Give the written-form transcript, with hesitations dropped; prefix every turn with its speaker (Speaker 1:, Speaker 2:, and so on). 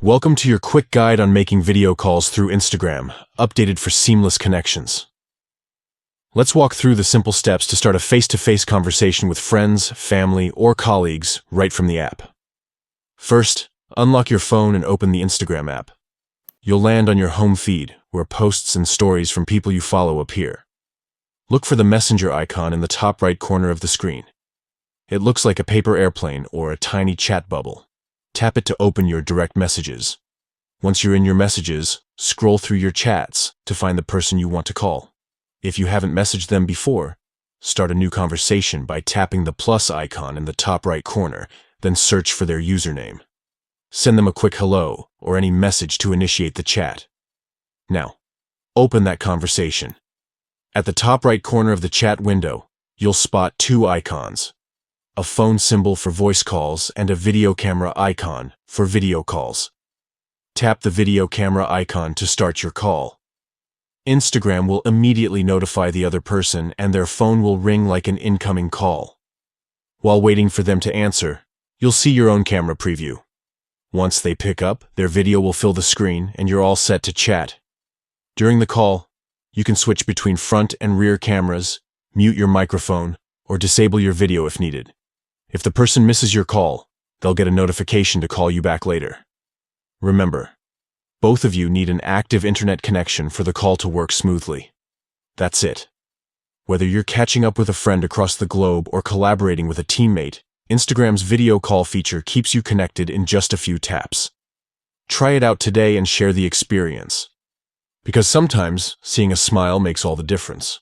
Speaker 1: Welcome to your quick guide on making video calls through Instagram, updated for seamless connections. Let's walk through the simple steps to start a face-to-face conversation with friends, family, or colleagues right from the app. First, unlock your phone and open the Instagram app. You'll land on your home feed, where posts and stories from people you follow appear. Look for the messenger icon in the top right corner of the screen. It looks like a paper airplane or a tiny chat bubble. Tap it to open your direct messages. Once you're in your messages, scroll through your chats to find the person you want to call. If you haven't messaged them before, start a new conversation by tapping the plus icon in the top right corner, then search for their username. Send them a quick hello or any message to initiate the chat. Now, open that conversation. At the top right corner of the chat window, you'll spot two icons: a phone symbol for voice calls and a video camera icon for video calls. Tap the video camera icon to start your call. Instagram will immediately notify the other person and their phone will ring like an incoming call. While waiting for them to answer, you'll see your own camera preview. Once they pick up, their video will fill the screen and you're all set to chat. During the call, you can switch between front and rear cameras, mute your microphone, or disable your video if needed. If the person misses your call, they'll get a notification to call you back later. Remember, both of you need an active internet connection for the call to work smoothly. That's it. Whether you're catching up with a friend across the globe or collaborating with a teammate, Instagram's video call feature keeps you connected in just a few taps. Try it out today and share the experience. Because sometimes, seeing a smile makes all the difference.